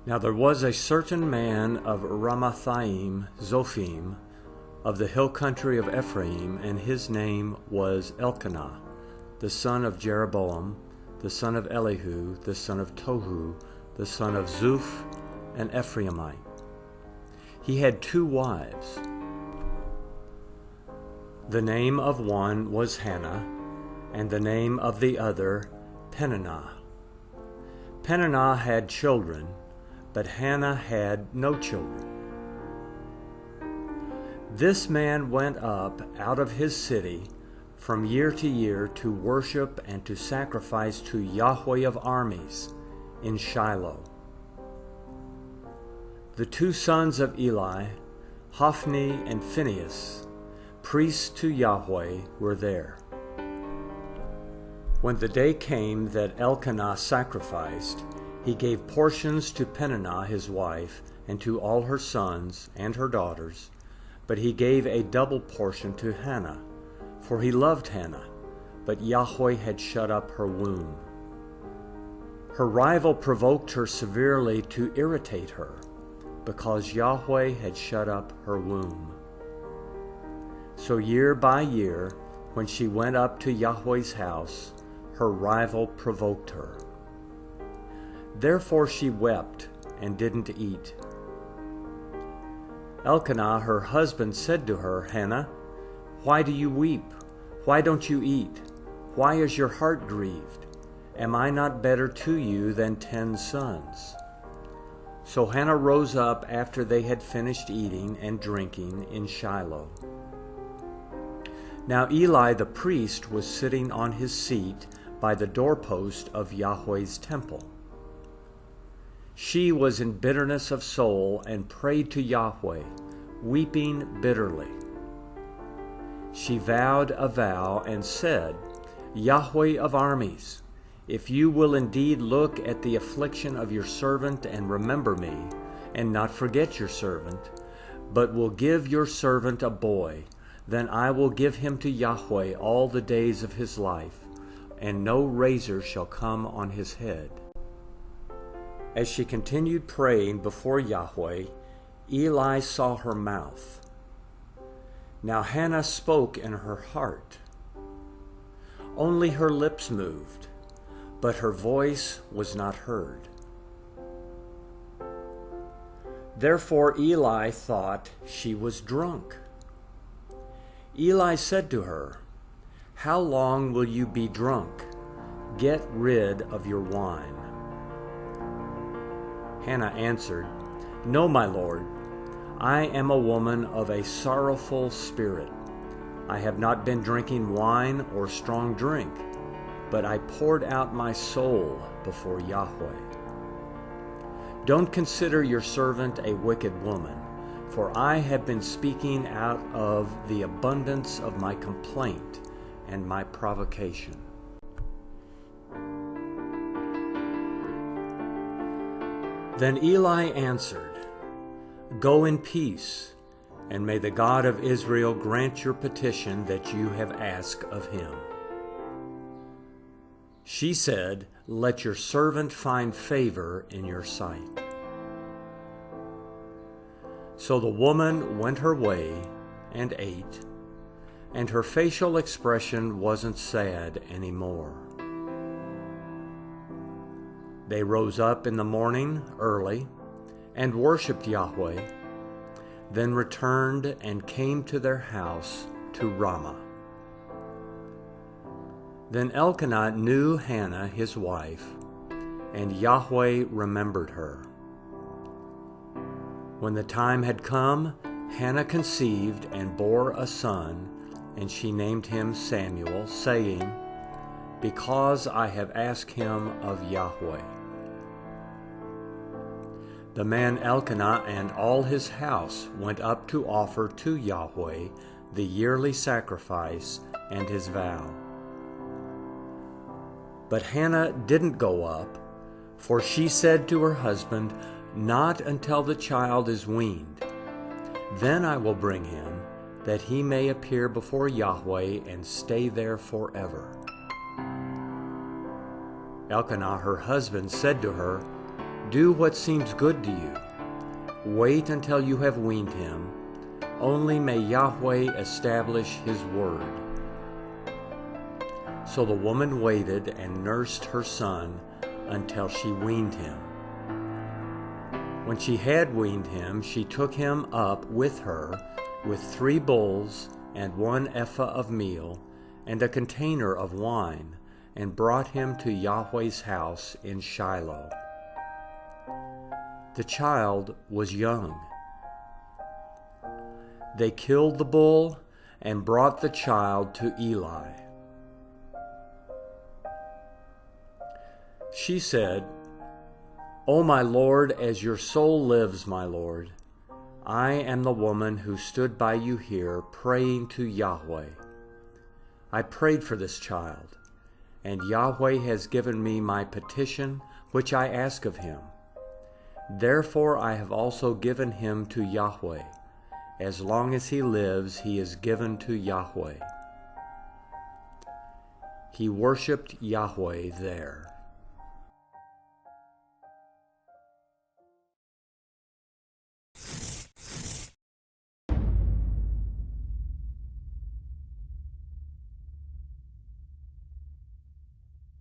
Now there was a certain man of Ramathaim Zophim, of the hill country of Ephraim, and his name was Elkanah, the son of Jeroboam, the son of Elihu, the son of Tohu, the son of Zuph, an Ephraimite. He had 2 wives. The name of one was Hannah, and the name of the other Peninnah. Peninnah had children, but Hannah had no children. This man went up out of his city from year to year to worship and to sacrifice to Yahweh of armies in Shiloh. The 2 sons of Eli, Hophni and Phinehas, priests to Yahweh, were there. When the day came that Elkanah sacrificed, he gave portions to Peninnah his wife, and to all her sons and her daughters, but he gave a double portion to Hannah, for he loved Hannah, but Yahweh had shut up her womb. Her rival provoked her severely to irritate her, because Yahweh had shut up her womb. So year by year, when she went up to Yahweh's house, her rival provoked her. Therefore she wept and didn't eat. Elkanah, her husband, said to her, Hannah, why do you weep? Why don't you eat? Why is your heart grieved? Am I not better to you than 10 sons? So Hannah rose up after they had finished eating and drinking in Shiloh. Now Eli the priest was sitting on his seat by the doorpost of Yahweh's temple. She was in bitterness of soul and prayed to Yahweh, weeping bitterly. She vowed a vow and said, Yahweh of armies, if you will indeed look at the affliction of your servant and remember me, and not forget your servant, but will give your servant a boy, then I will give him to Yahweh all the days of his life, and no razor shall come on his head. As she continued praying before Yahweh, Eli saw her mouth. Now Hannah spoke in her heart. Only her lips moved, but her voice was not heard. Therefore Eli thought she was drunk. Eli said to her, How long will you be drunk? Get rid of your wine. Hannah answered, No, my lord, I am a woman of a sorrowful spirit. I have not been drinking wine or strong drink, but I poured out my soul before Yahweh. Don't consider your servant a wicked woman, for I have been speaking out of the abundance of my complaint and my provocation. Then Eli answered, Go in peace, and may the God of Israel grant your petition that you have asked of him. She said, Let your servant find favor in your sight. So the woman went her way and ate, and her facial expression wasn't sad anymore. They rose up in the morning early and worshipped Yahweh, then returned and came to their house to Ramah. Then Elkanah knew Hannah his wife, and Yahweh remembered her. When the time had come, Hannah conceived and bore a son, and she named him Samuel, saying, Because I have asked him of Yahweh. The man Elkanah and all his house went up to offer to Yahweh the yearly sacrifice and his vow. But Hannah didn't go up, for she said to her husband, Not until the child is weaned. Then I will bring him, that he may appear before Yahweh and stay there forever. Elkanah, her husband, said to her, Do what seems good to you. Wait until you have weaned him. Only may Yahweh establish his word." So the woman waited and nursed her son until she weaned him. When she had weaned him, she took him up with her with 3 bulls and 1 ephah of meal and a container of wine, and brought him to Yahweh's house in Shiloh. The child was young. They killed the bull and brought the child to Eli. She said, "O my Lord, as your soul lives, my Lord, I am the woman who stood by you here praying to Yahweh. I prayed for this child, and Yahweh has given me my petition which I ask of him. Therefore I have also given him to Yahweh. As long as he lives, he is given to Yahweh." He worshipped Yahweh there.